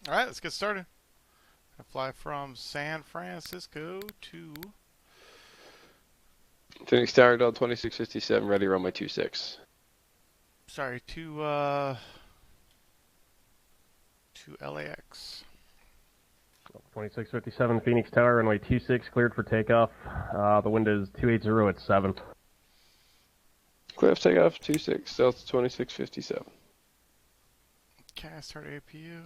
All right, let's get started. I fly from San Francisco to Phoenix Tower, Delta 2657, ready to run my 26. sorry to LAX. 2657 Phoenix Tower, runway 26, cleared for takeoff. The wind is 280 at 7. Clear off takeoff, 26, Delta 2657. Okay, start APU.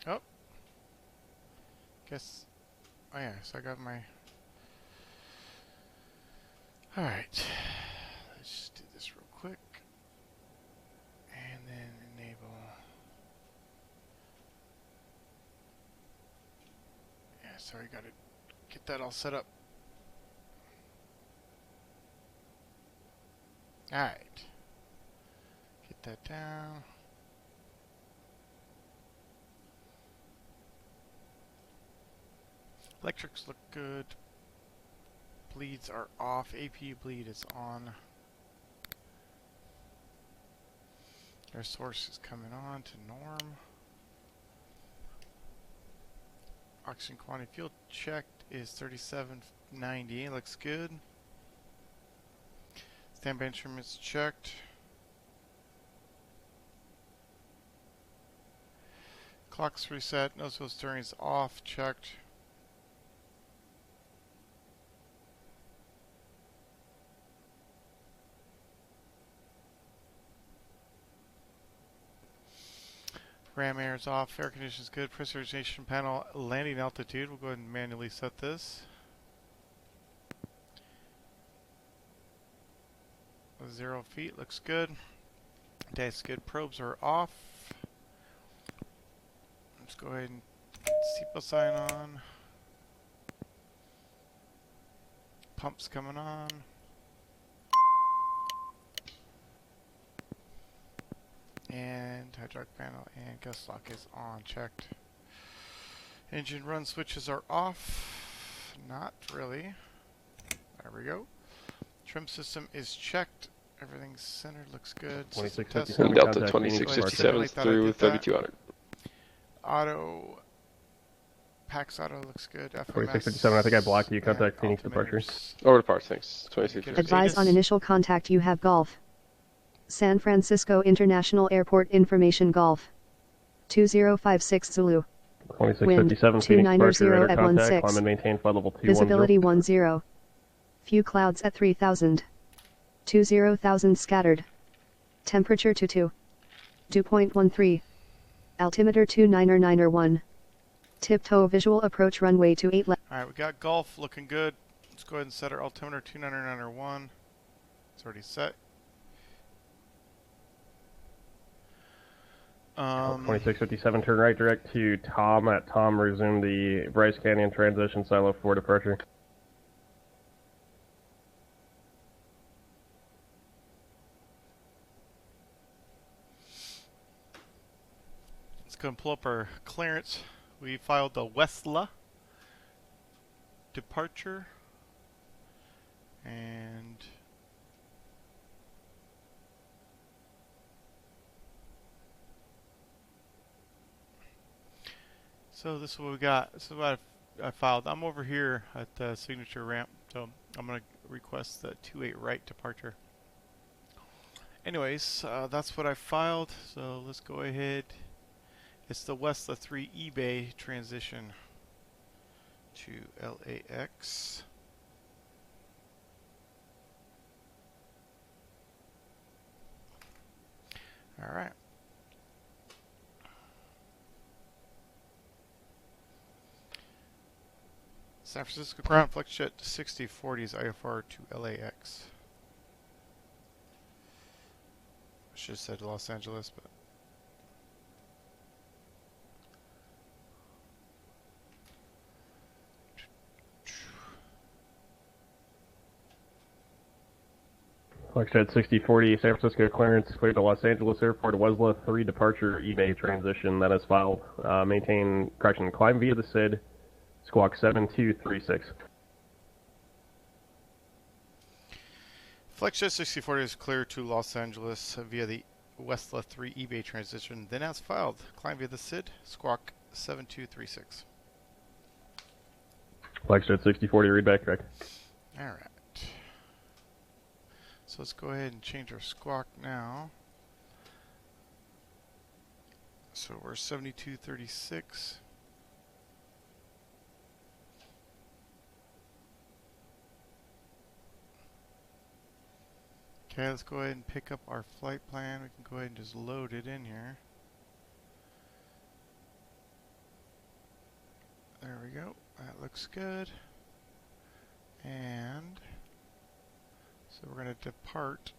Oh, guess. Oh yeah, so I got my. All right, let's just do this real quick, and then enable. Yeah, sorry, got to get that all set up. All right, get that down. Electrics look good. Bleeds are off. APU bleed is on. Air source is coming on to norm. Oxygen quantity fuel checked is 3790. Looks good. Standby instruments checked. Clock's reset. Nose wheel steering is off. Checked. Ram air is off. Air conditioning is good. Pressurization panel landing altitude. We'll go ahead and manually set this. 0 feet. Looks good. That's good. Probes are off. Let's go ahead and seatbelt sign on. Pumps coming on. And hydraulic panel and gust lock is on. Checked. Engine run switches are off. Not really. There we go. Trim system is checked. Everything's centered. Looks good. 2657 Delta contact Phoenix 2657 departure. through 3200. Auto. PAX auto looks good. FMS. 2657, I think I blocked you. Contact Phoenix departure. Over to parts, thanks. 2657. Advise on initial contact you have Golf. San Francisco International Airport information Golf. 2056 Zulu. 2657 Phoenix departure, radar at contact, 16. climb and maintain flight level 210. Visibility 10. Few clouds at 3000. 20,000 scattered. Temperature 22. Dew point 13. Altimeter 299er1. Tiptoe visual approach runway 28 left. Alright, we got Golf looking good. Let's go ahead and set our altimeter 299er1. It's already set. 2657, turn right direct to Tom. At Tom, resume the Bryce Canyon transition silo for departure. Let's go and pull up our clearance. We filed the Westla departure and so this is what we got. This is what I filed. I'm over here at the signature ramp, so I'm going to request the 28 right departure. Anyways, that's what I filed, so let's go ahead. It's the Westla 3 eBay transition to LAX. All right. San Francisco ground FlexJet 6040s IFR to LAX. Should have said Los Angeles, but Flexjet 6040, San Francisco clearance, cleared to Los Angeles Airport, Wesla 3 departure eBay transition, that is filed. Climb via the SID, squawk 7236. FlexJet 6040 is clear to Los Angeles via the Westla 3 eBay transition. Then as filed, climb via the SID, squawk 7236. Flexjet 6040, read back correct. Alright. So let's go ahead and change our squawk now. So we're 7236. Okay, let's go ahead and pick up our flight plan. We can go ahead and just load it in here. There we go. That looks good. And so we're going to depart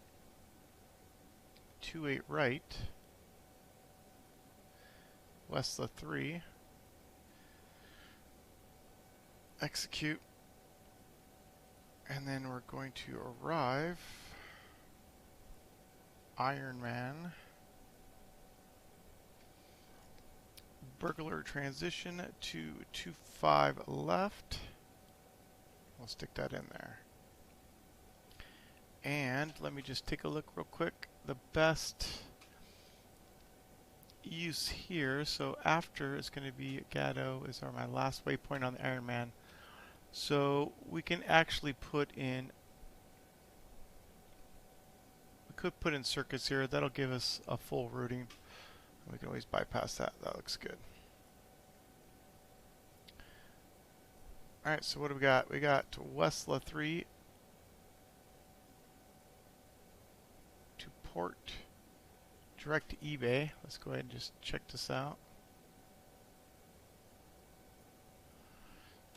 28 right, Westla 3, execute, and then we're going to arrive Ironman, burglar transition to 25 left. We'll stick that in there. And let me just take a look real quick. The best use here, so after is going to be Gatto is my last waypoint on the Ironman. So we can actually put in, we could put in circuits here. That'll give us a full routing. We can always bypass that. That looks good. Alright, so what do we got? We got Westla 3 to port direct to eBay. Let's go ahead and just check this out.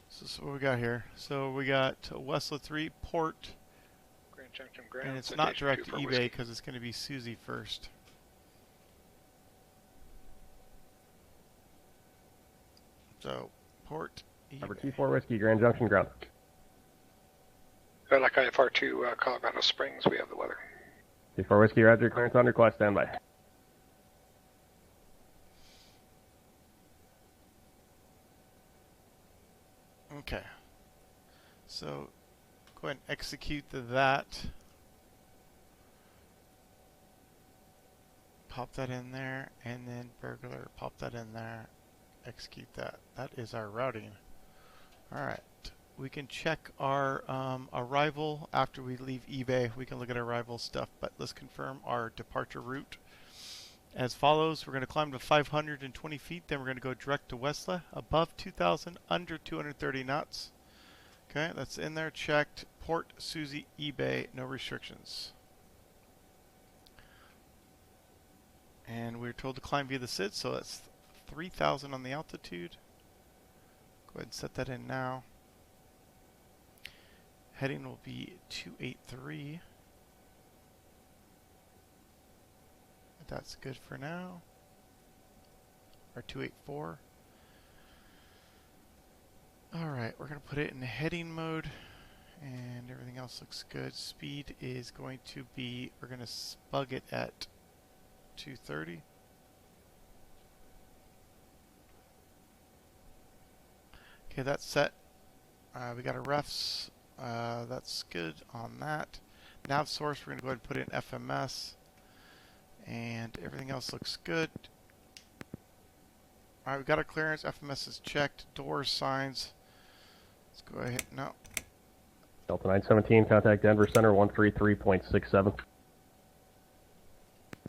So this is what we got here. So we got Westla 3 port, Grand Junction Ground. and it's not direct to eBay because it's going to be Susie first. So port Number eBay. 24 Whiskey, Grand Junction ground. Like IFR2, Colorado Springs, we have the weather. 24 Whiskey, roger, clearance on request, standby. Okay. So go ahead and execute that. Pop that in there, and then burglar, pop that in there. Execute that. That is our routing. Alright. We can check our arrival after we leave eBay. We can look at arrival stuff, but let's confirm our departure route. As follows, we're going to climb to 520 feet, then we're going to go direct to Westla, above 2,000, under 230 knots. Okay, that's in there, checked. Port Susie eBay, no restrictions. And we're told to climb via the SID, so that's 3,000 on the altitude. Go ahead and set that in now. Heading will be 283. That's good for now. Or 284. Alright, we're going to put it in heading mode. And everything else looks good. Speed is going to be, we're going to spug it at 230. Okay, that's set. We got our refs. That's good on that. Nav source, we're going to go ahead and put in FMS. And everything else looks good. Alright, we got our clearance. FMS is checked. Doors, signs. Let's go ahead. No. Delta 917, contact Denver Center 133.67.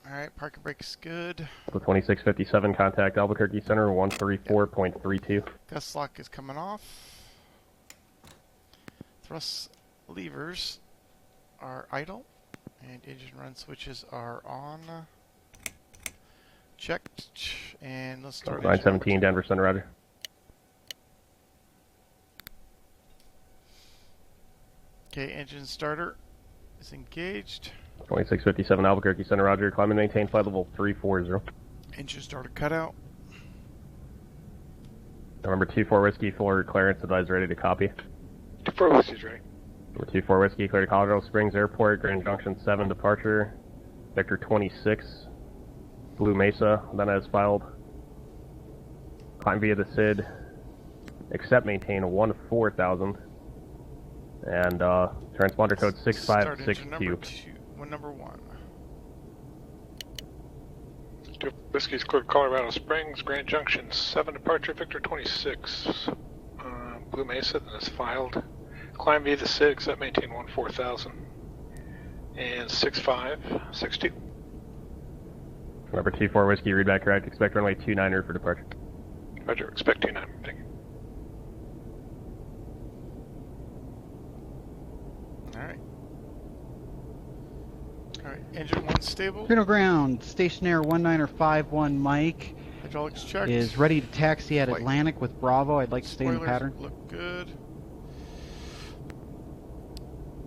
Alright, parking brake's good. Delta 2657, contact Albuquerque Center 134.32. Gust lock is coming off. Thrust levers are idle. And engine run switches are on. Checked. And let's start. 917, Denver Center, roger. Okay, engine starter is engaged. 2657 Albuquerque Center, Roger. Climb and maintain flight level 340. Engine starter cutout. Number 24 Whiskey, full clearance, advised ready to copy. 24 Whiskey's ready. Number 24 Whiskey, clear to Colorado Springs Airport, Grand Junction 7 departure. Vector 26, Blue Mesa, then as filed. Climb via the SID, accept maintain 14,000. And transponder code Start engine 6562. number one. 2 Whiskey's cleared Colorado Springs, Grand Junction 7 departure, Victor 26. Blue Mesa, then is filed. Climb via the SID, accept maintain 14,000. And 6562. Number 24 Whiskey, read back correct. Expect runway 29er for departure. Roger, expect 29. Thank you. Alright. Alright, engine one stable. Cradle ground, stationaire 1951 Mike Hydraulics checked. is ready to taxi at Flight. Atlantic with Bravo. I'd like to stay in the Spoilers pattern. look good.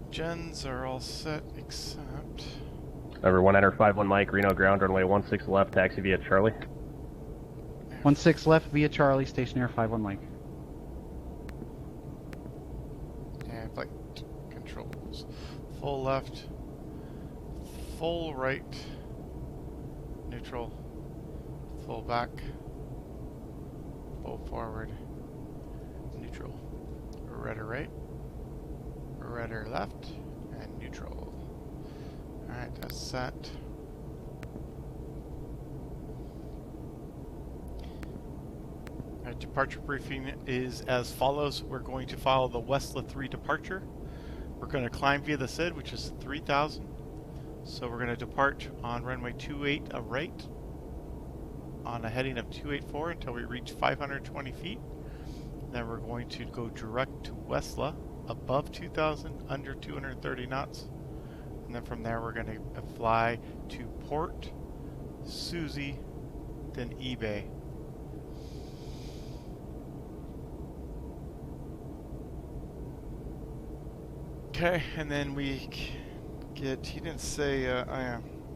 Gens are all set except... Number 1 enter 51 Mike, Reno ground, runway 16 left, taxi via Charlie. 16 left via Charlie, stationaire 51 Mike. And flight controls. Full left. Full right. Neutral. Full back. Full forward. Neutral. Rudder right. Rudder left. And neutral. Alright, that's set. Our departure briefing is as follows. We're going to follow the Westla 3 departure. We're going to climb via the SID, which is 3,000. So we're going to depart on runway 28 right on a heading of 284 until we reach 520 feet. Then we're going to go direct to Westla above 2,000, under 230 knots. And then from there we're going to fly to Port Susie, then eBay. Okay, and then we get, he didn't say,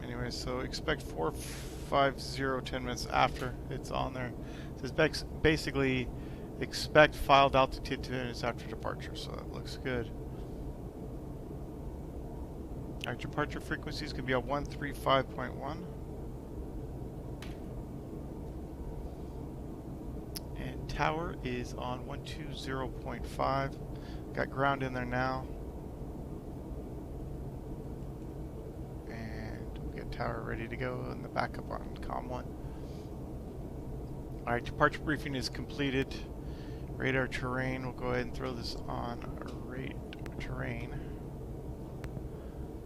anyway, so expect 450 10 minutes after it's on there. It says basically expect filed altitude 10 minutes after departure, so that looks good. Our departure frequency is going to be at 135.1. And tower is on 120.5. Got ground in there now. Tower ready to go and the backup on COM 1. Alright, departure briefing is completed. Radar terrain, we'll go ahead and throw this on radar terrain.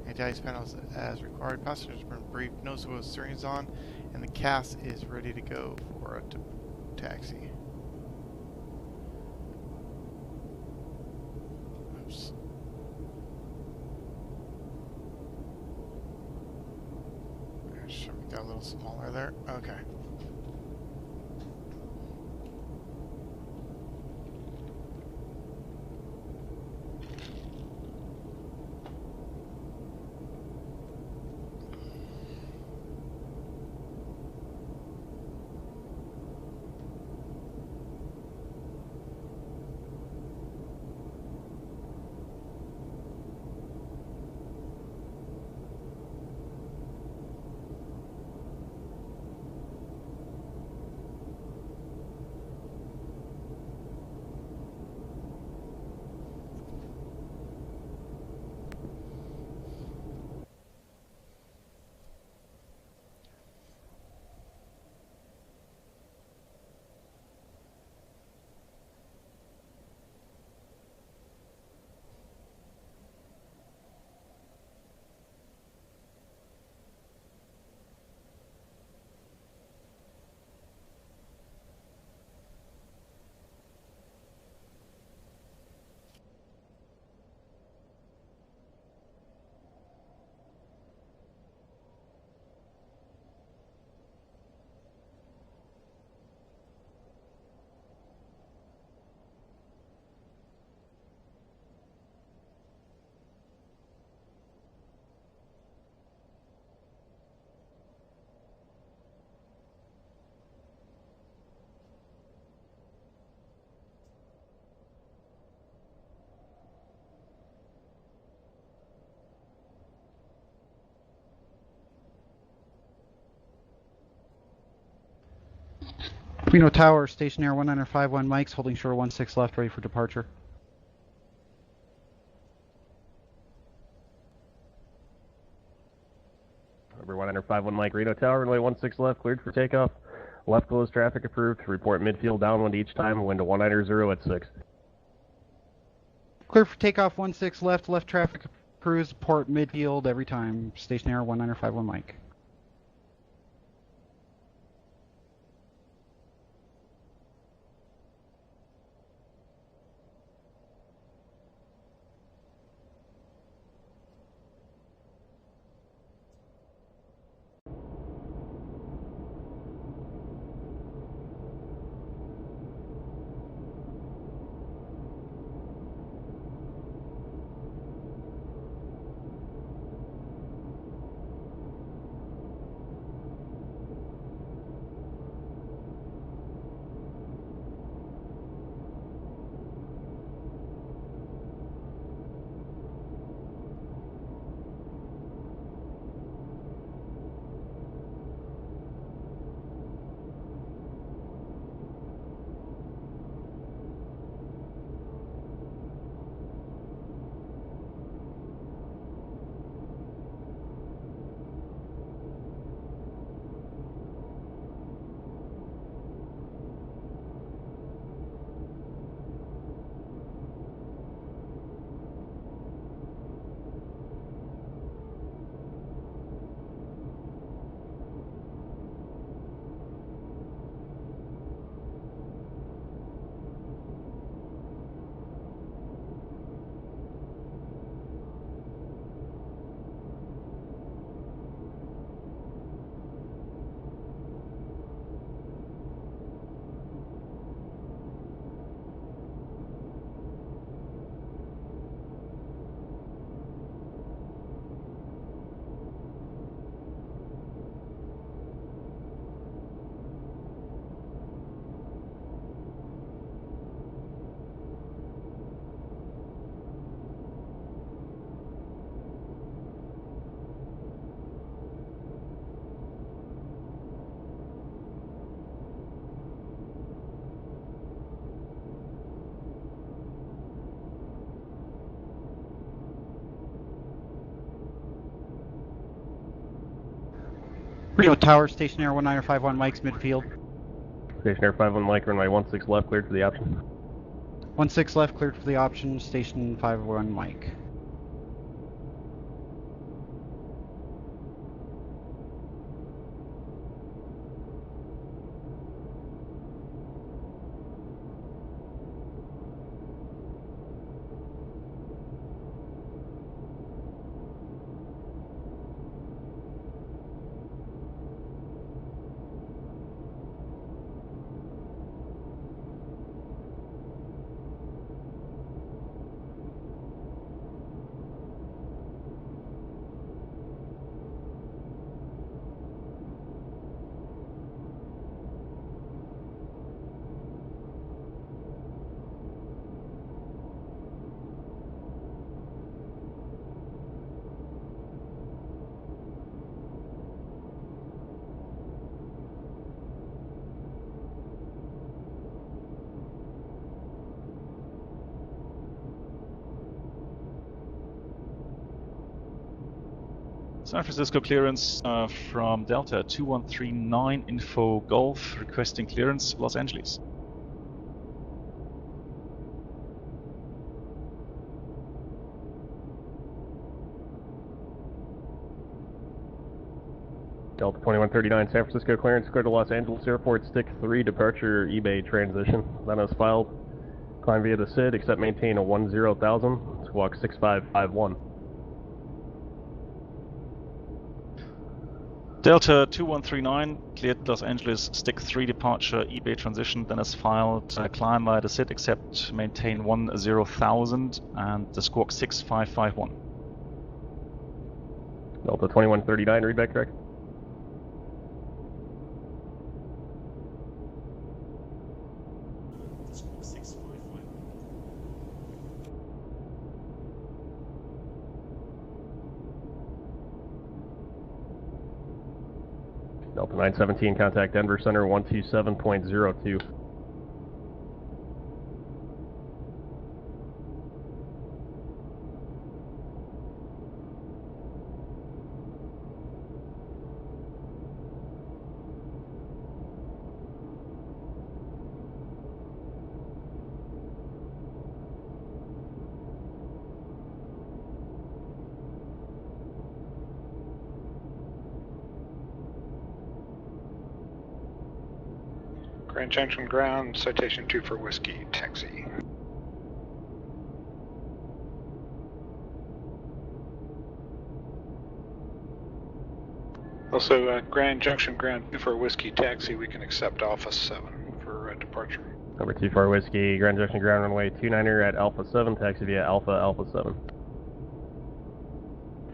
Anti-ice panels as required. Passengers have been briefed. Nose wheel steering is on, and the CAS is ready to go for a taxi. Oops. Should we go a little smaller there? Okay. Reno Tower, station air 1951 mics, holding short 16 left, ready for departure. Number 1951 Mike, Reno Tower, runway 16 left, cleared for takeoff. Left closed traffic approved. Report midfield downwind each time, wind to 190 at 6. Clear for takeoff 16 left, left traffic cruise, port midfield every time, station air 1951 mic. Reno Tower, station air 1951 mics, midfield. Station Air 51 Mike, runway 16 left, cleared for the option. 16 left, cleared for the option, station 51 mic. San Francisco clearance from Delta 2139 Info Golf, requesting clearance Los Angeles. Delta 2139, San Francisco clearance, clear to Los Angeles Airport, stick 3, departure eBay transition. That is filed. Climb via the SID, except maintain a 10,000, squawk 6551. Delta 2139, cleared Los Angeles, stick 3 departure, eBay transition, then as filed, climb via the SID, except maintain 10,000 and the squawk 6551. Delta 2139, readback correct? Delta 917, contact Denver Center 127.02. Grand Junction ground, citation 2 for whiskey, taxi. Also, Grand Junction ground 2 for whiskey, taxi, we can accept Alpha 7 for departure. Number 24 Whiskey, Grand Junction ground runway 29er at Alpha 7, taxi via Alpha 7.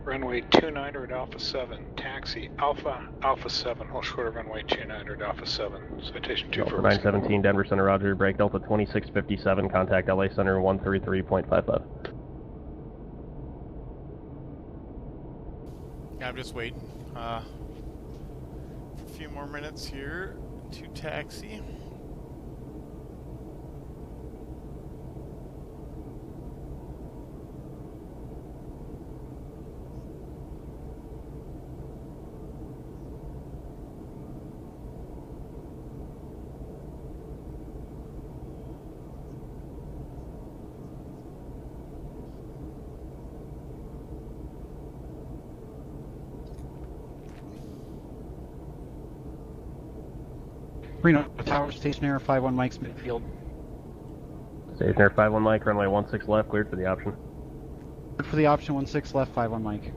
Runway 29er at Alpha 7, taxi Alpha 7, hold short of runway 29er at Alpha 7, citation 2 Delta for whiskey. 917, Denver Center, Roger, break Delta 2657, contact LA Center 133.55. Yeah, I'm just waiting. For a few more minutes here to taxi. Reno Tower, stationary 5-1 Mike's midfield. Stationary 5-1 Mike, runway 16 left, cleared for the option. For the option 16 left, 5-1 Mike.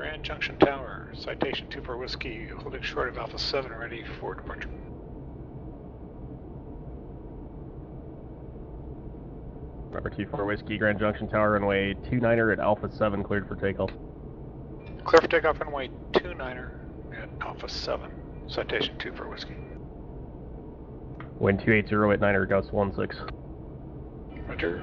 Grand Junction Tower, citation 24 Whiskey, holding short of Alpha 7, ready for departure. Number 24 Whiskey, Grand Junction Tower, runway 29er at Alpha 7, cleared for takeoff. Clear for takeoff, runway 29er at Alpha 7, citation 24 Whiskey. Wind 280 at 9er, gust 16. Roger.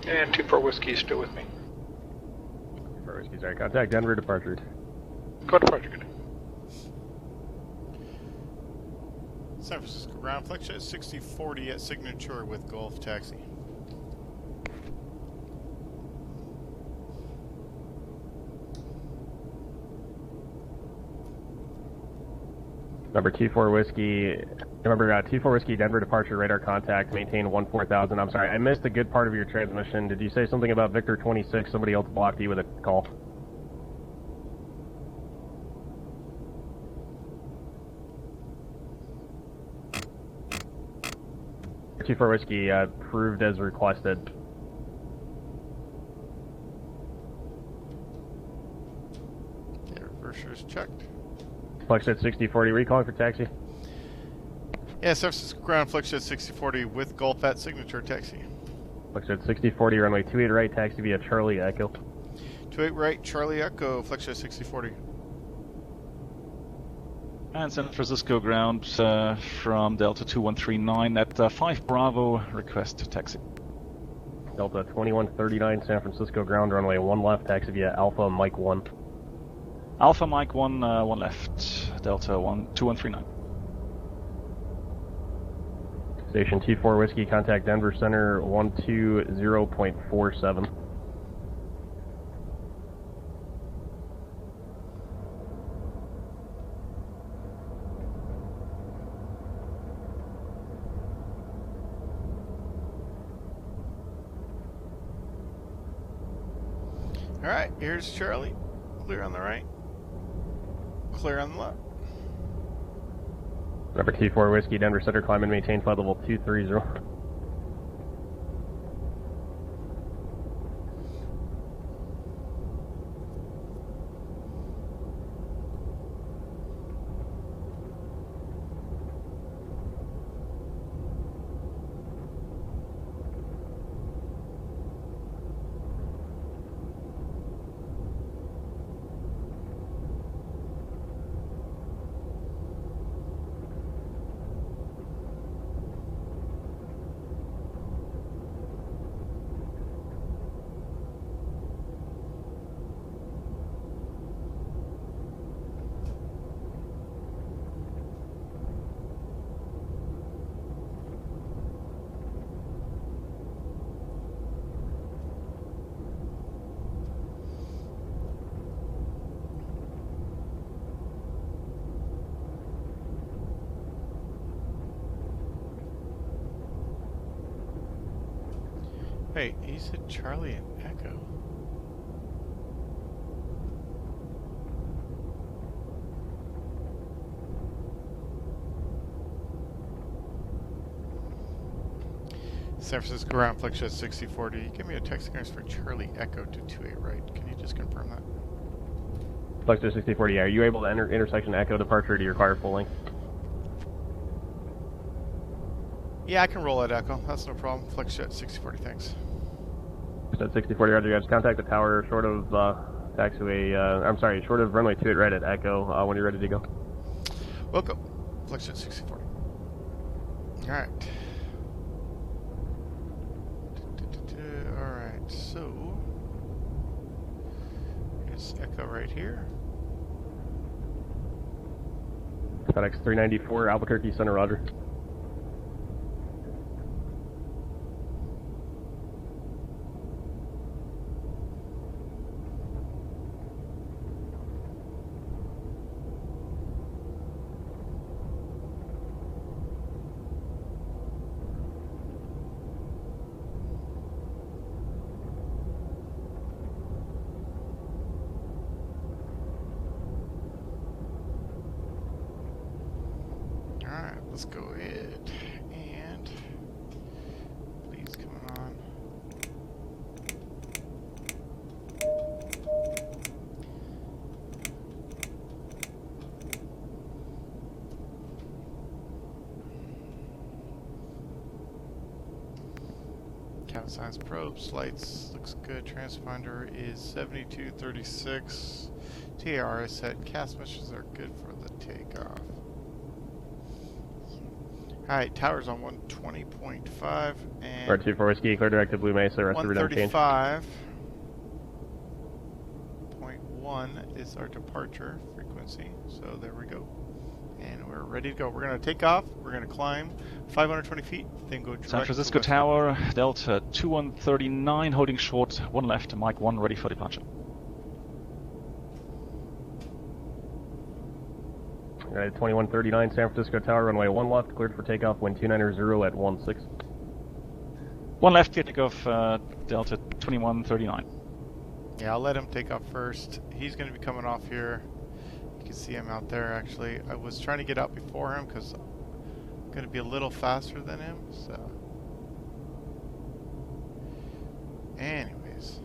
And 24 Whiskey is still with me. 24 Whiskey, sorry. Contact Denver, departure. Go departure, good. San Francisco ground, flex jet 6040 at signature with Gulf taxi. Number 24 Whiskey, remember 24 Whiskey, Denver departure, radar contact, maintain 14,000. I'm sorry, I missed a good part of your transmission. Did you say something about Victor 26? Somebody else blocked you with a call. Two-4 Whiskey, approved as requested. Okay, reverser's checked. Flex jet 6040, recalling for taxi. Yeah, San Francisco ground, flex jet 6040 with Gulf at signature taxi. Flex jet 6040, runway 28 right, taxi via Charlie Echo. 28 right, Charlie Echo, flex jet 6040. And San Francisco ground from Delta 2139 at 5 Bravo, request taxi. Delta 2139, San Francisco ground, runway 1 left, taxi via Alpha Mike 1. Alpha Mike 1, 1 left, Delta 2139. Station T4 Whiskey, contact Denver Center 120.47. Alright, here's Charlie. Clear on the right. Clear on the left. Number T4 Whiskey, Denver Center, climb and maintain flight level 230. Wait, he said Charlie and Echo. San Francisco ground fluctuate 6040. Give me a text clearance for Charlie Echo to 28 right. Can you just confirm that? Fluxus 6040, are you able to enter intersection Echo departure to your require full length? Yeah, I can roll at Echo. That's no problem. Fluctuate 6040, thanks. At 6040, roger, guys. Contact the tower short of taxiway, I'm sorry, short of runway 28 right at Echo when you're ready to go. Welcome. Fluctuate 6040. Alright. Alright, so here's Echo right here. FedEx 394, Albuquerque Center, roger. Alright, let's go ahead and please come on. Count signs probes, lights, looks good. Transponder is 7236. TAR is set. Cast messages are good for the takeoff. Alright, tower's on 120.5 and R24 Whiskey, clear direct to Blue Mesa, rest of redundant change. 135.1 is our departure frequency, so there we go. And we're ready to go. We're going to take off, we're going to climb 520 feet, then go direct San Francisco to Tower, Delta 2139, holding short, 1 left, Mike 1, ready for departure. Alright, 2139, San Francisco Tower, runway 1 left, cleared for takeoff, wind 290 at 16. 1 left, clear takeoff, Delta 2139. Yeah, I'll let him take off first. He's going to be coming off here. You can see him out there actually. I was trying to get out before him because I'm going to be a little faster than him, so. Anyways.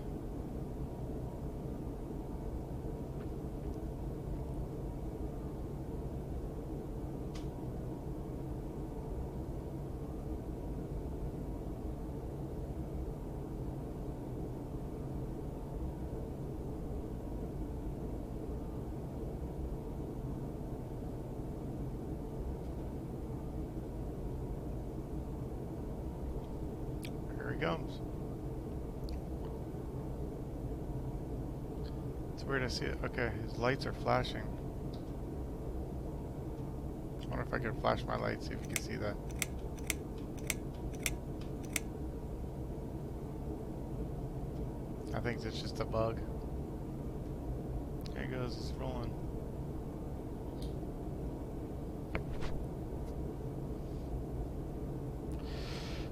Here he comes. It's weird I see it. Okay, his lights are flashing. I wonder if I can flash my lights, see if you can see that. I think it's just a bug. There he goes, it's rolling.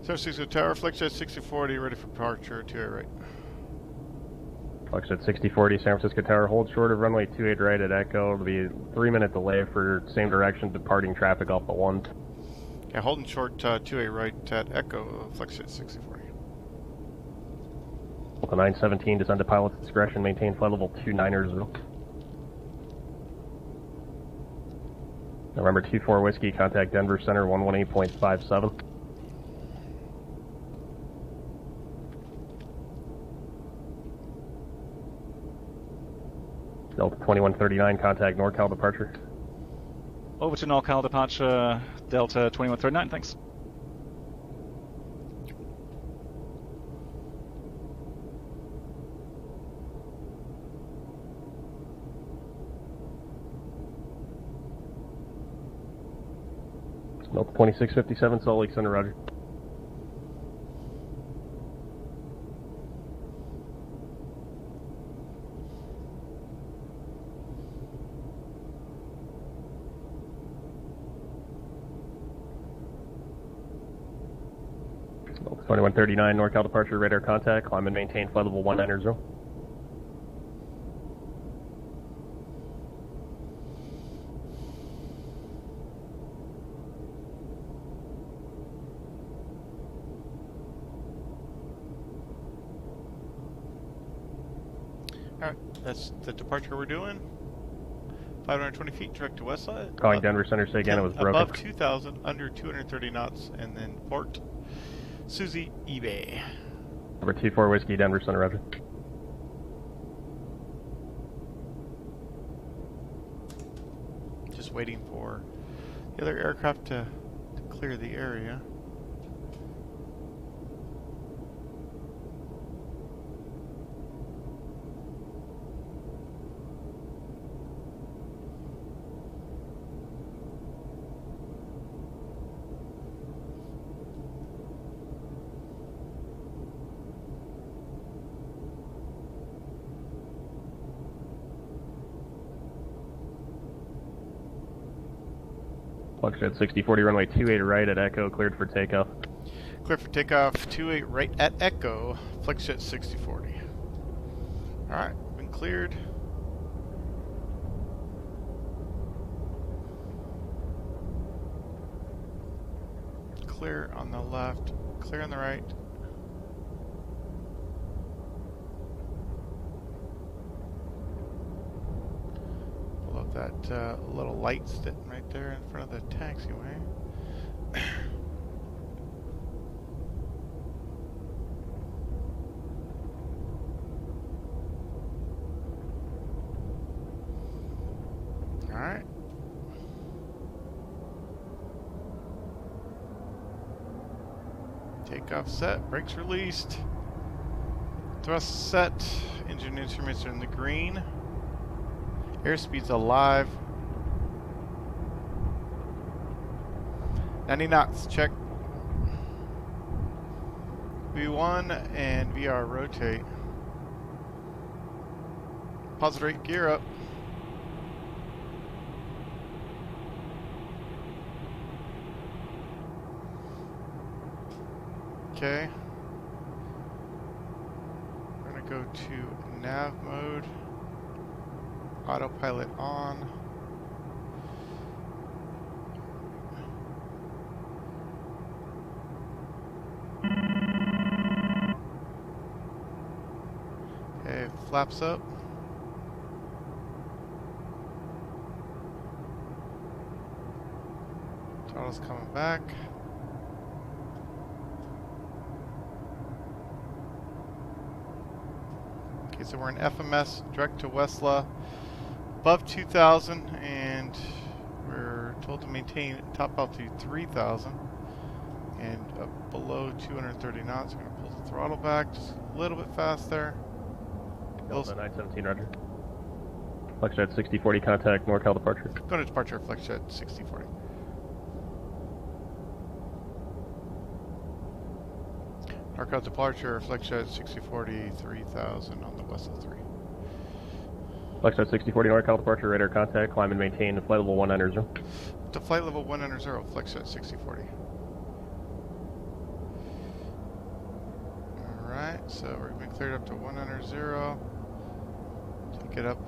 San Francisco Tower, FlexJet 6040, ready for departure, 2A right. FlexJet 6040, San Francisco Tower, hold short of runway 28 right at Echo. It'll be a 3-minute delay for same direction departing traffic off the 1. Yeah, holding short 2A right at Echo, FlexJet 6040. The 917, descend to pilot's discretion, maintain flight level 290. November 24 Whiskey, contact Denver Center 118.57. Delta 2139, contact NorCal departure. Over to NorCal departure, Delta 2139, thanks. Delta 2657, Salt Lake Center, roger. Delta 2139, NorCal departure, radar contact, climb and maintain flight level 190. Alright, that's the departure we're doing. 520 feet, direct to Westside. Calling Denver Center, say again, it was broken. Above 2,000, under 230 knots, and then port Susie eBay. Number 24 Whiskey, Denver Center, roger. Just waiting for the other aircraft to clear the area. FlexJet 6040, runway 28 right at Echo, cleared for takeoff. Clear for takeoff, 28 right at Echo, FlexJet 6040. Alright, been cleared. Clear on the left, clear on the right. Pull up that little light sitting right there in front of the taxiway. Alright. Takeoff set, brakes released. Thrust set, engine instruments are in the green. Airspeed's alive. 90 knots, check. V1 and VR rotate. Positive rate, gear up. Okay. We're gonna go to nav mode. Autopilot on. Okay, flaps up. Throttle's coming back. Okay, so we're in FMS, direct to Westla, above 2,000, and we're told to maintain top altitude 3,000, and below 230 knots. We're going to pull the throttle back just a little bit fast there. Delta 917, roger. FlexJet 6040, contact NorCal departure. Going to departure, FlexJet 6040. Arc departure, FlexJet 6040, 3000 on the Westlet 3. Flexjet 6040 NorCal departure, radar contact, climb and maintain flight level 190. To flight level 190, FlexJet 6040. Alright, so we've been cleared up to 190. Take it up.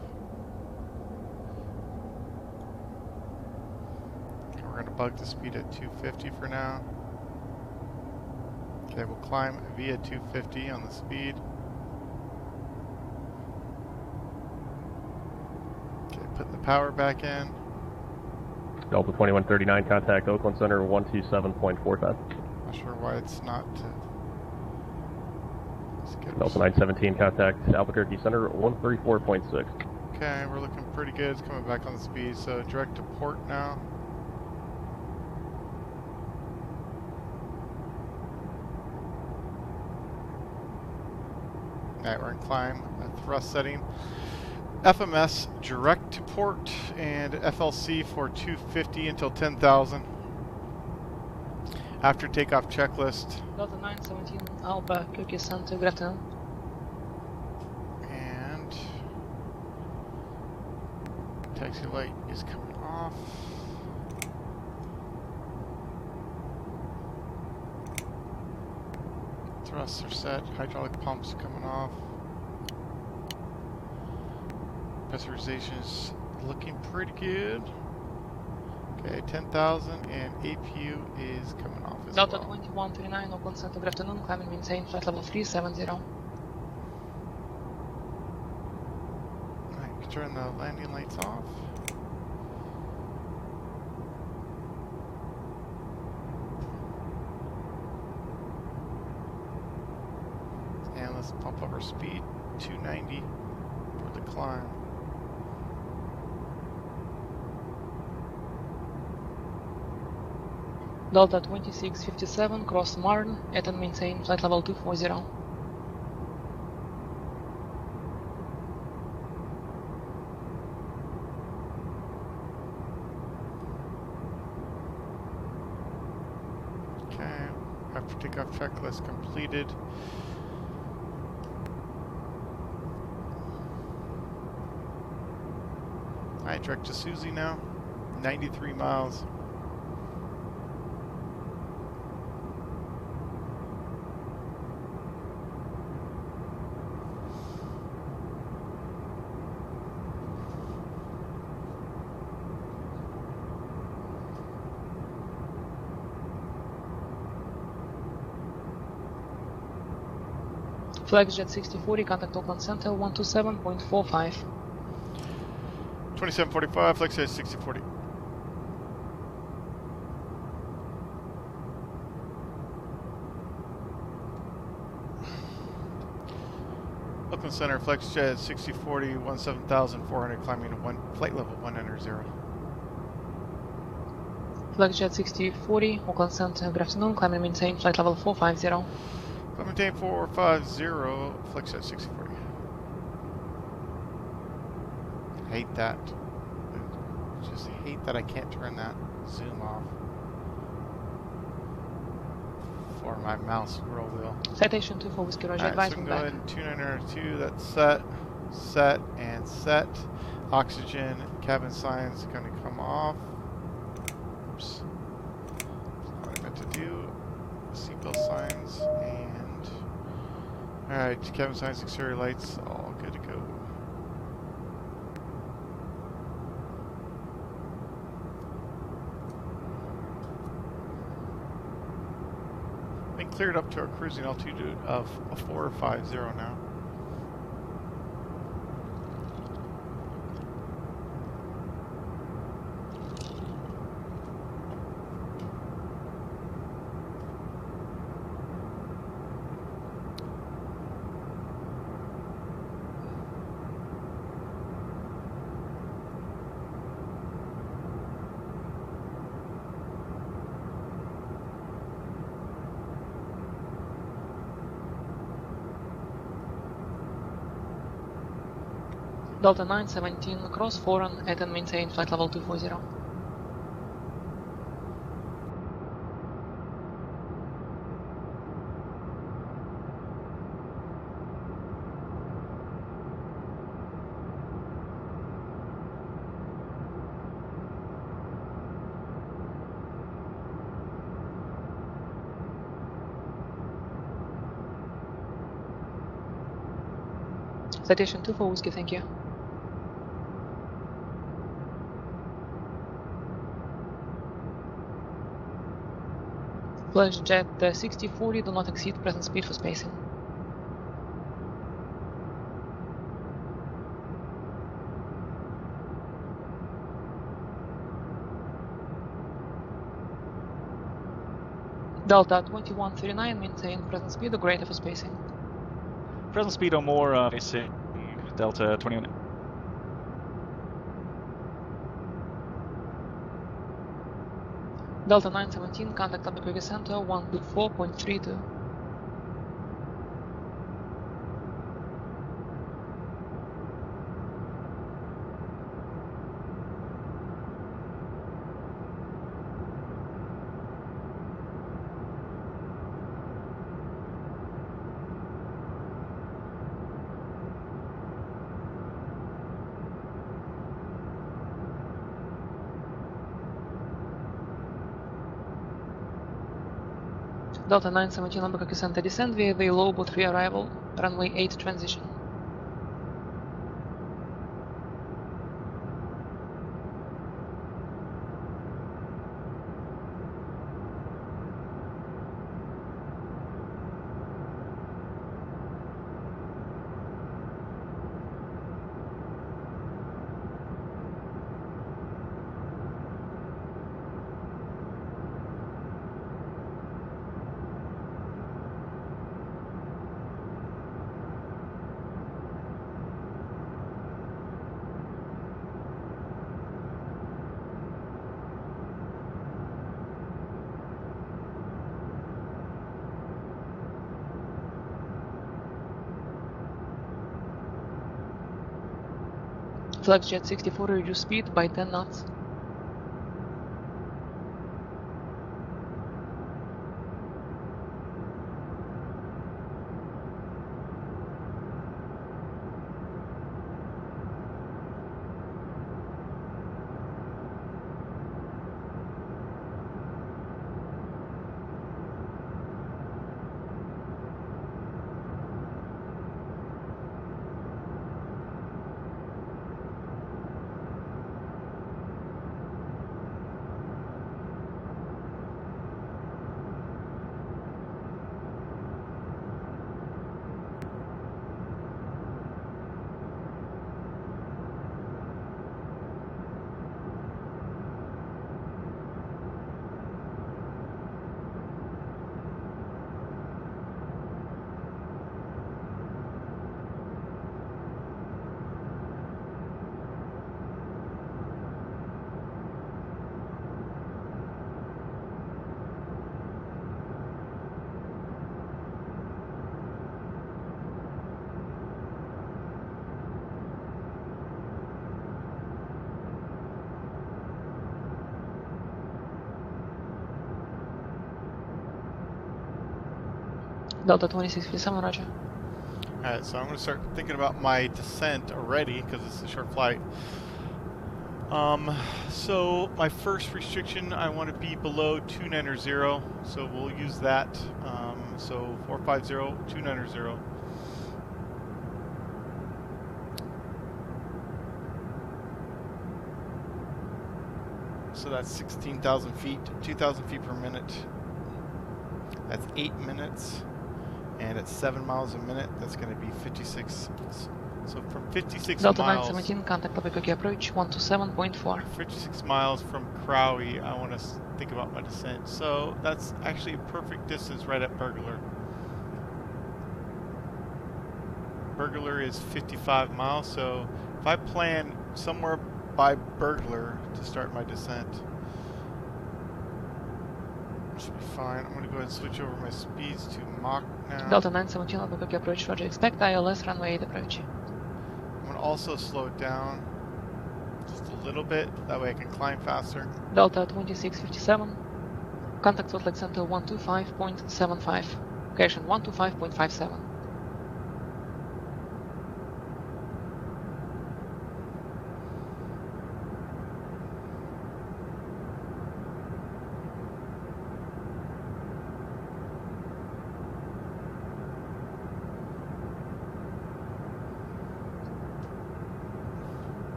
We're going to bug the speed at 250 for now. Okay, we'll climb via 250 on the speed. Okay, put the power back in. Delta 2139, contact Oakland Center 127.45. Not sure why it's not. Let's get Delta 917, contact Albuquerque Center 134.6. Okay, we're looking pretty good. It's coming back on the speed, so direct to port now. Alright, we're in climb, thrust setting. FMS direct to port and FLC for 250 until 10,000. After takeoff checklist. Delta 917 Alba, Cookie Center, good afternoon. And taxi light is coming off. Thrusts are set, hydraulic pumps coming off. Pressurization is looking pretty good. Okay, 10,000 and APU is coming off as Delta well. 2139 Oakland Center, good afternoon. Climb and maintain flight level 370. Alright, turn the landing lights off. And let's pump up our speed, 290 for the climb. Delta 2657 cross Marne at and maintain flight level 240. Okay, after takeoff checklist completed. Alright, direct to Susie now. 93 miles. FlexJet 6040, contact Oakland Center 127.45. 2745, FlexJet 6040. Oakland Center, FlexJet 6040, 17,400, climbing to flight level 190. FlexJet 6040, Oakland Center, good afternoon. Climb and maintain flight level 450. Maintain 450, FlexJet 6040. Hate that. Just hate that I can't turn that zoom off for my mouse scroll wheel. Citation 24 Whiskey Roger, Alright, so advising we can go back. ahead and 2902, that's set, set, and set. Oxygen, cabin signs going to come off. Oops. That's not what I meant to do. Seatbelt signs, and... Alright, cabin signs, exterior lights, all good to go. Been cleared up to a cruising altitude of 450 now. Delta 917 cross Foreign at and maintain flight level 240. Citation 2 for whiskey, thank you. Flash jet 6040, do not exceed present speed for spacing. Delta 2139, maintain present speed or greater for spacing. Present speed or more, facing Delta 21. Delta 917, contact Albuquerque Center 124.32. Delta 917 Albuquerque Center descend via the Lobo 3 arrival, runway 8 transition. Flexjet 6040, reduce speed by 10 knots. Delta 2657, roger. Alright, so I'm going to start thinking about my descent already, because it's a short flight. So my first restriction, I want to be below 290, so we'll use that. So 450, 290. So that's 16,000 feet, 2,000 feet per minute. That's 8 minutes. And at 7 miles a minute, that's going to be 56. So from 56 Delta miles... 917, contact Albuquerque approach 127.4. 56 miles from Crowley, I want to think about my descent. So that's actually a perfect distance right at Burglar. Burglar is 55 miles, so if I plan somewhere by Burglar to start my descent, should be fine. I'm going to go ahead and switch over my speeds to Mach now. Delta 917 Albuquerque approach, roger. Expect ILS runway 8 approach. I'm going to also slow it down just a little bit, that way I can climb faster. Delta 2657, contact Salt Lake Center 125.75. Correction 125.57.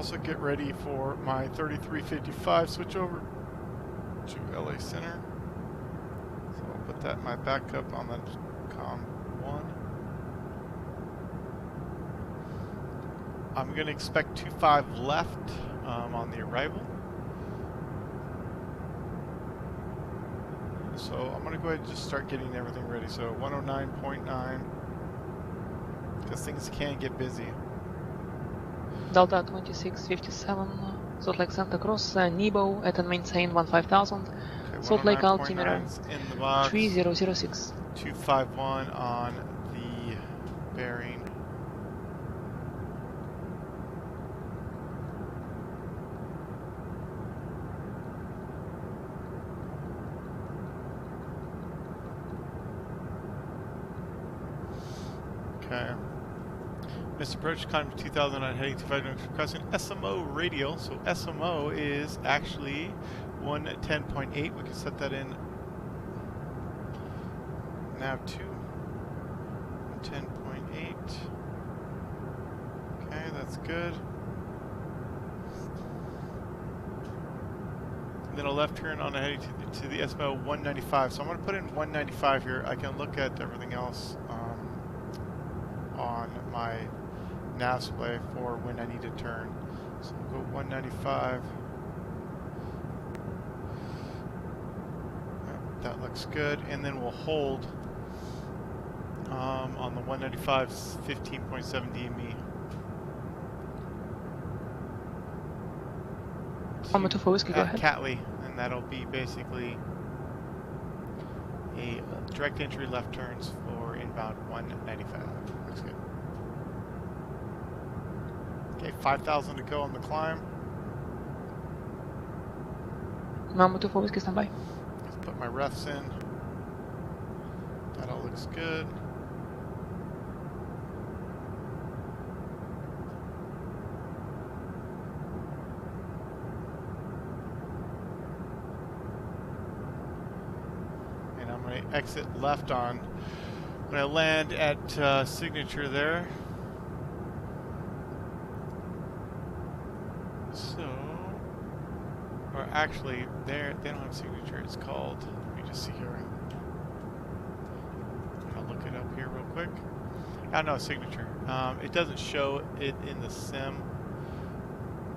also get ready for my 3355 switch over to LA Center. So I'll put that in my backup on the COM 1. I'm going to expect 25 left on the arrival. So I'm going to go ahead and just start getting everything ready. So 109.9, because things can get busy. Delta 2657, Salt Lake Santa Cruz, Nebo at and maintain 15,000. Okay, Salt Lake altimeter 109.9's in the box. 3006. 251 on the bearing. Okay. Missed approach, climb to 2009, heading 25 crossing SMO radial. So SMO is actually 110.8. We can set that in nav 2. 110.8. Okay, that's good. And then a left turn on heading to the SMO 195. So I'm going to put in 195 here. I can look at everything else on my nav display for when I need to turn. So we'll go 195. That looks good. And then we'll hold on the 195's 15.7 DME. Number 2 for whiskey, go ahead. Catley, and that'll be basically a direct entry left turns for inbound 195. Looks good. Okay, 5,000 to go on the climb. Number 2 for whiskey, stand by. Let's put my refs in. That all looks good. And I'm going to exit left on when I land at signature there. So, or actually, they don't have signature. It's called. Let me just see here. I'll look it up here real quick. I know signature. It doesn't show it in the sim,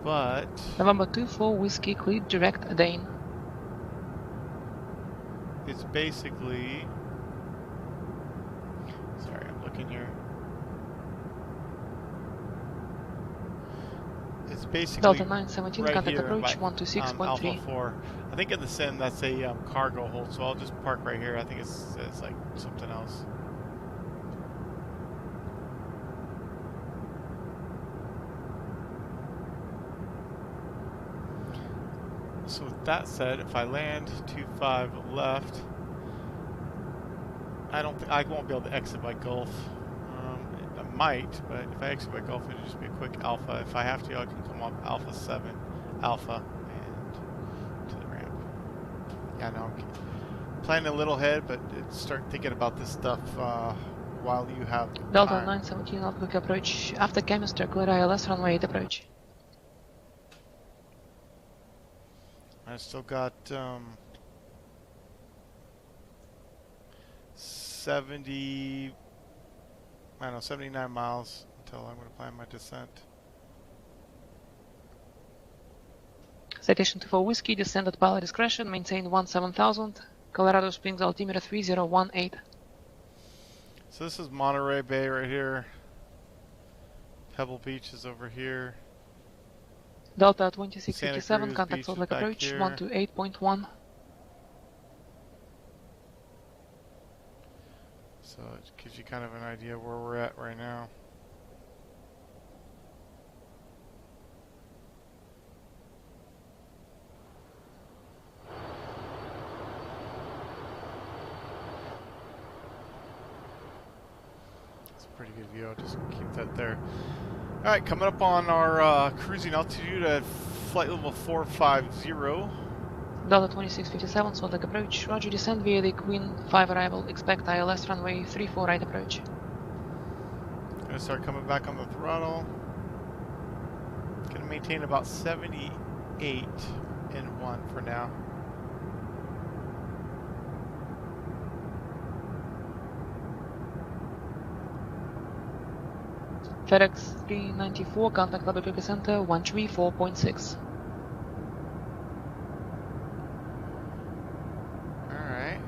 but November 2 for whiskey, clear direct Dane. it's basically. Sorry, I'm looking here. It's basically Delta 917, right contact here approach by, 126.3. Alpha 4. I think in the sim that's a cargo hold, so I'll just park right here. I think it's like something else. So with that said, if I land 25 left, I won't be able to exit by Gulf. I might, but if I exit by Gulf, it'll just be a quick Alpha. If I have to, I can come up Alpha 7, Alpha, and to the ramp. Yeah, no, I'm planning a little ahead, but start thinking about this stuff while you have Delta time. 917, not quick approach. After chemistry, clear ILS, runway 8 approach. I still got 79 miles until I'm going to plan my descent. Citation 2 for whiskey, descend at pilot discretion, maintain 17,000. Colorado Springs altimeter 3018. So this is Monterey Bay right here. Pebble Beach is over here. Delta 2657, Santa Cruz contact Beach Salt is Lake back approach here. 128.1. So it gives you kind of an idea where we're at right now. It's a pretty good view. I'll just keep that there. Alright, coming up on our cruising altitude at flight level 450. Delta 2657, Salt Lake approach. Roger, descend via the Queen 5 arrival. Expect ILS runway 34 right approach. Gonna start coming back on the throttle. Gonna maintain about 78 and 1 for now. FedEx 394, contact Albuquerque Center 134.6. Alright.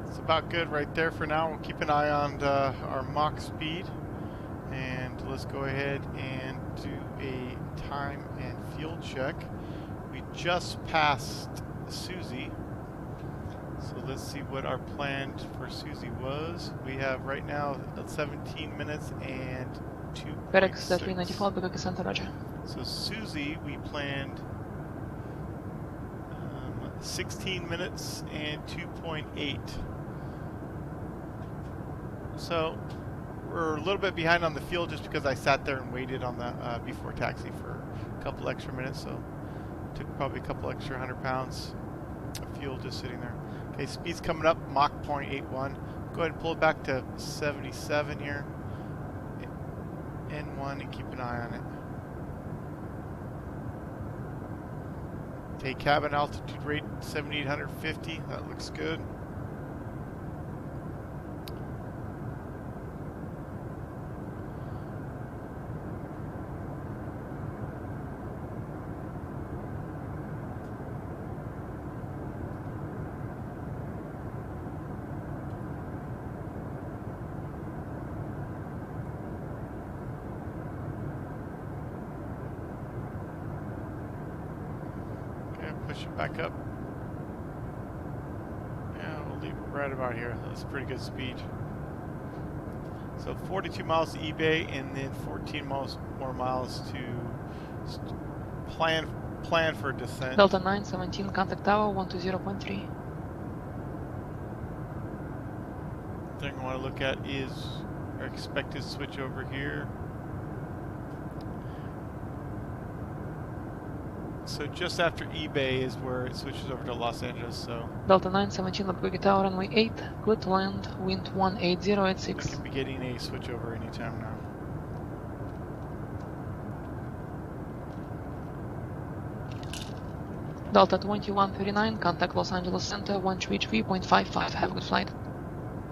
It's about good right there for now. We'll keep an eye on our Mach speed. And let's go ahead and do a time and fuel check. We just passed Susie. So let's see what our plan for Susie was. We have right now 17 minutes and 2. FedEx 394, Albuquerque Center, roger. So Susie, we planned 16 minutes and 2.8. So we're a little bit behind on the fuel just because I sat there and waited on the before taxi for a couple extra minutes. So took probably a couple extra 100 pounds of fuel just sitting there. Okay, speed's coming up, Mach 0.81. Go ahead and pull it back to 77 here. N1 and keep an eye on it. Okay, cabin altitude rate 7,850. That looks good. Push it back up. Yeah, we'll leave it right about here. That's pretty good speed. So 42 miles to eBay and then 14 more miles to plan for descent. Delta 917, contact tower 120.3. Thing I want to look at is our expected switch over here. So just after eBay is where it switches over to Los Angeles, so Delta 917, Albuquerque Tower, runway 8, clear to land, wind 180 at we 6. could be getting a switch over anytime now. Delta 2139, contact Los Angeles Center 133.55. Have a good flight.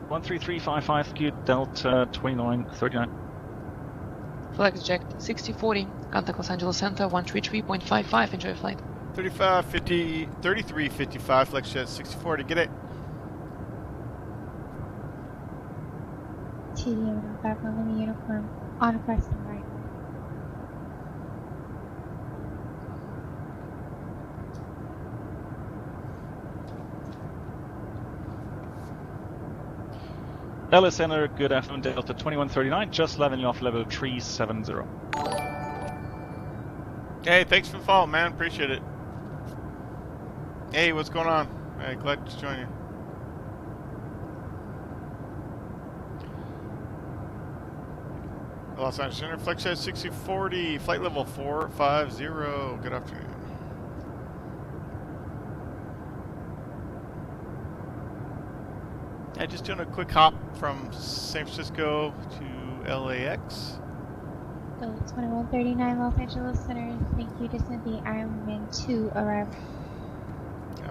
13355, good, Delta 2939. Flex jet 6040, contact Los Angeles Center 133.55. Enjoy your flight. 3355, flex jet 6040, get it. TDO back on the uniform, on a press and right. LA Center, good afternoon, Delta 2139, just leveling off level 370. Hey, thanks for the follow, man. Appreciate it. Hey, what's going on? Hey, glad to join you. Los Angeles Center, flex jet 6040, flight level 450. Good afternoon. Yeah, just doing a quick hop from San Francisco to LAX. Delta 2139, Los Angeles Center. Thank you. Descend the Ironman 2 arrival.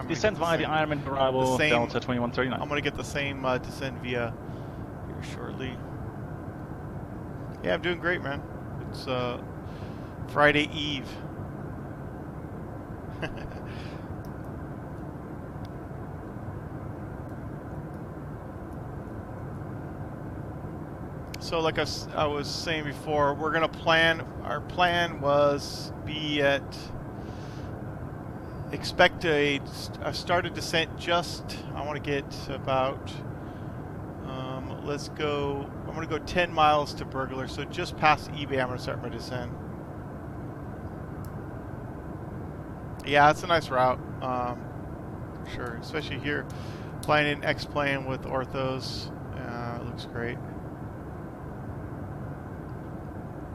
Descent via the Ironman arrival, Delta 2139. I'm going to get the same descent via here shortly. Yeah, I'm doing great, man. It's Friday Eve. So like I was saying before, we're going to plan, our plan was be at, expect a started descent just, I want to get about, let's go, I'm going to go 10 miles to Burglar, so just past eBay I'm going to start my descent. Yeah, it's a nice route, sure, especially here, flying in X-plane with orthos, it looks great.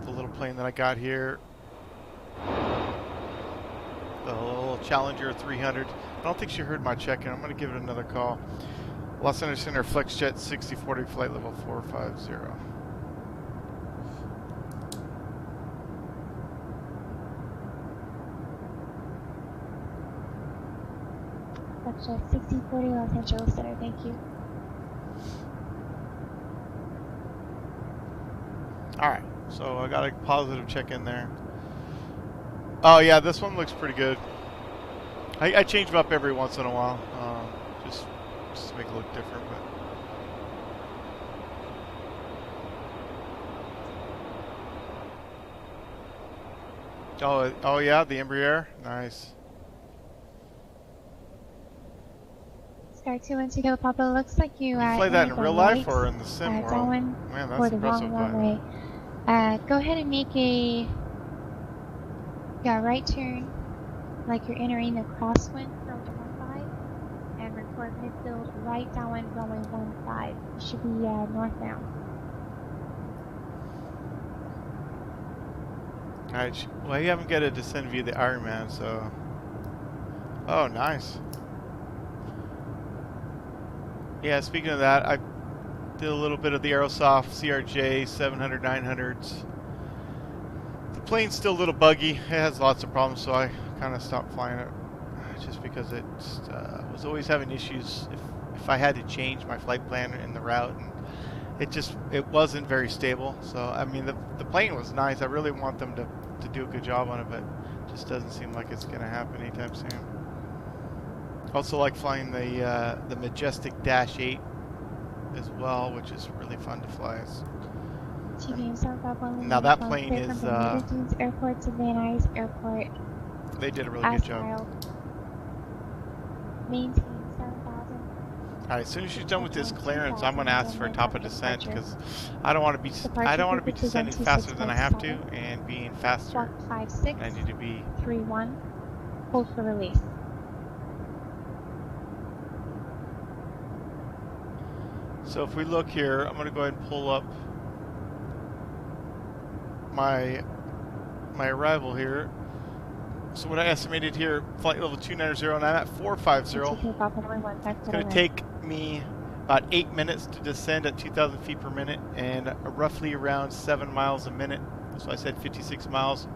The little plane that I got here, the little Challenger 300. I don't think she heard my check-in. I'm going to give it another call. Los Angeles Center, flex jet 6040, flight level 450. Foxtrot 6040 Los Angeles Center, thank you. Alright, so I got a positive check in there. Oh yeah, this one looks pretty good. I change them up every once in a while, just to make it look different. But oh yeah, the Embraer, nice. Sky 212 Kilo Papa, looks like you You play that in real life or in the sim world? Darwin, Man, for that's the impressive. wrong runway. Go ahead and make a right turn, like you're entering a crosswind from 15, and record midfield right downwind runway 15. You should be northbound. Alright, well you haven't got to descend via the Ironman, so... Oh, nice. Yeah, speaking of that, I did a little bit of the Aerosoft CRJ 700, 900s. The plane's still a little buggy. It has lots of problems, so I kind of stopped flying it. Just because it was always having issues if I had to change my flight plan in the route. And it wasn't very stable. So, I mean, the plane was nice. I really want them to do a good job on it, but it just doesn't seem like it's going to happen anytime soon. Also like flying the Majestic Dash 8 as well, which is really fun to fly. Now that plane is Airport to Van Nuys Airport. They did a really good job. Maintain 7,000. Alright, as soon as she's done with this clearance, I'm going to ask for a top of descent because I don't want to be descending faster than I have to and being faster. 56. I need to be 31. Hold for release. So if we look here, I'm going to go ahead and pull up my arrival here. So what I estimated here, flight level 290, and I'm at 450. It's going to take me about 8 minutes to descend at 2,000 feet per minute and roughly around 7 miles a minute. So I said 56 miles.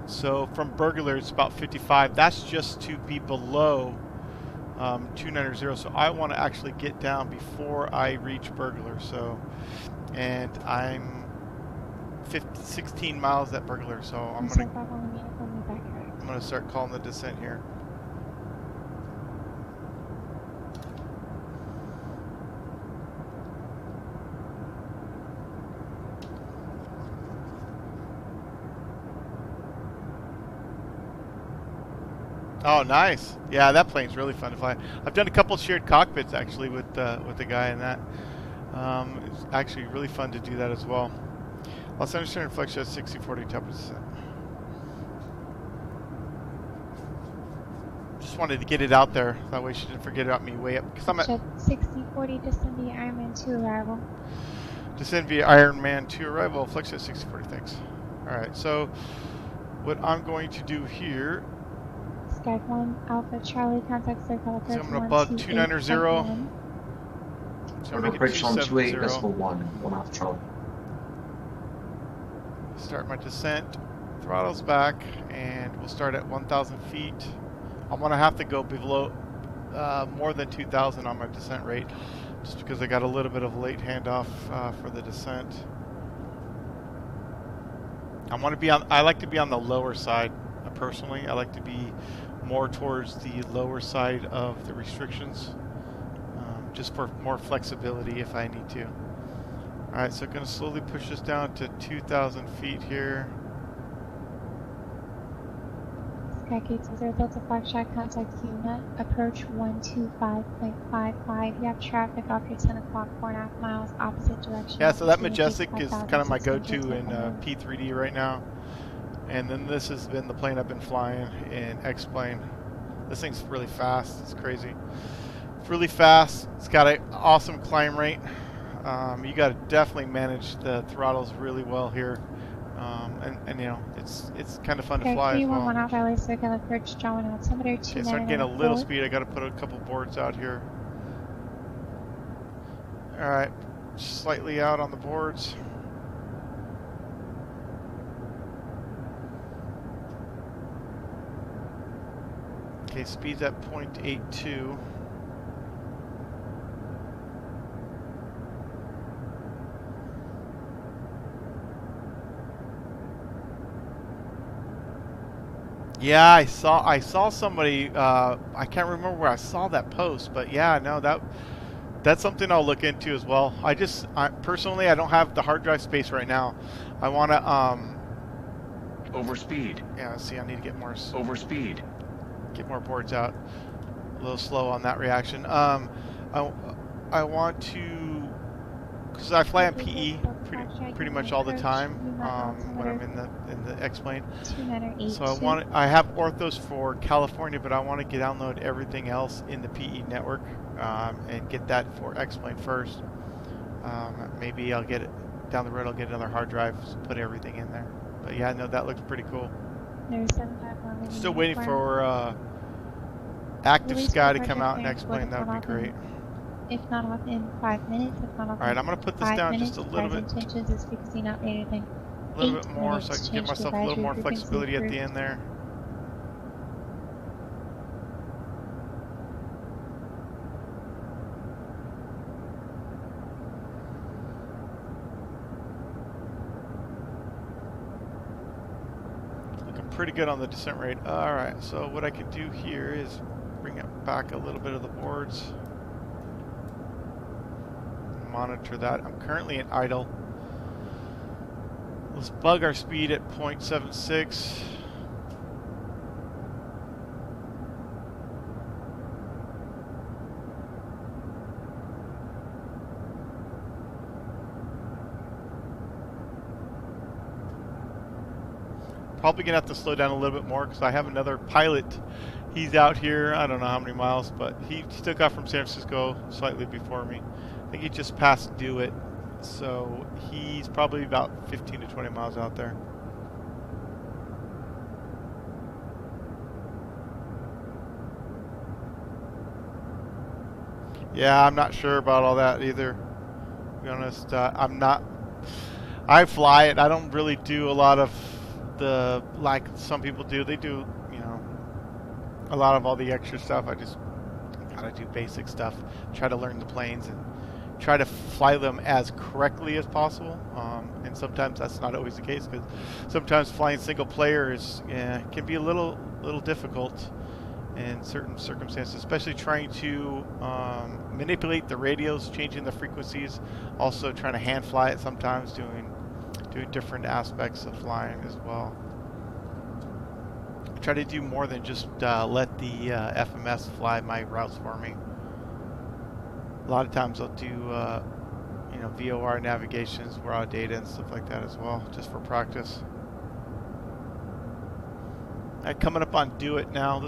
So from Burglar, it's about 55. That's just to be below 290. So I want to actually get down before I reach Burglar. So, and I'm 16 miles at Burglar. So I'm going to start calling the descent here. Oh, nice. Yeah, that plane's really fun to fly. I've done a couple shared cockpits actually with the guy in that. It's actually really fun to do that as well. Los Angeles Center Flex 6040 top of descent. Just wanted to get it out there. That way she didn't forget about me way up. Because I'm at 6040 descend via Ironman 2 arrival. Descend via Ironman 2 arrival. Flex 6040, thanks. Alright, so what I'm going to do here. Sky 1 Alpha Charlie contact circle approach. So I'm going to bug 290. So I'm going to approach on 28.1 1 Alpha Charlie. Start my descent. Throttles back, and we'll start at 1,000 feet. I'm going to have to go below more than 2,000 on my descent rate, just because I got a little bit of a late handoff for the descent. I like to be on the lower side. Personally, I like to be more towards the lower side of the restrictions, just for more flexibility if I need to. Alright, so I'm going to slowly push this down to 2,000 feet here. Sky K20 Delta Foxtrot contact Una. Approach 125.55. You have traffic off your 10 o'clock, 4.5 miles opposite direction. Yeah, so that Majestic is kind of my go-to in P3D right now. And then this has been the plane I've been flying in X-Plane. This thing's really fast. It's crazy. It's really fast. It's got an awesome climb rate. You got to definitely manage the throttles really well here. And you know, it's kind of fun to fly as well. Okay, so I'm getting a little speed. I got to put a couple boards out here. All right, slightly out on the boards. Okay, speed's at 0.82. Yeah, I saw somebody. I can't remember where I saw that post, but yeah, no, that's something I'll look into as well. Personally, I don't have the hard drive space right now. I want to Overspeed. Yeah, see, I need to get more Overspeed. get more boards out. A little slow on that reaction. I want to, because I fly on PE pretty much all the time when I'm in the X-plane. So I have orthos for California, but I want to download everything else in the PE network and get that for X-plane first. Maybe I'll get it down the road. I'll get another hard drive, put everything in there. But yeah, no, that looks pretty cool. Still waiting for Active Sky to come out and X-plane. That would be great. If not off in 5 minutes, if not off. All right, I'm gonna put this down just a little bit. Intentions is because you're not later than A little bit more, so I can give myself a little more flexibility at the end there. Looking pretty good on the descent rate. All right, so what I can do here is bring it back a little bit of the boards. Monitor that. I'm currently in idle. Let's bug our speed at 0.76. Probably gonna have to slow down a little bit more because I have another pilot. He's out here, I don't know how many miles, but he took off from San Francisco slightly before me. I think he just passed DeWitt, so he's probably about 15 to 20 miles out there. Yeah, I'm not sure about all that either. To be honest, I fly it. I don't really do a lot of like some people do. They do, you know, a lot of all the extra stuff. I just gotta do basic stuff. Try to learn the planes and try to fly them as correctly as possible, and sometimes that's not always the case because sometimes flying single player can be a little difficult in certain circumstances, especially trying to manipulate the radios, changing the frequencies, also trying to hand fly it sometimes, doing different aspects of flying as well. I try to do more than just let the FMS fly my routes for me. A lot of times I'll do, you know, VOR navigations, raw data and stuff like that as well, just for practice. Coming up on DeWitt now.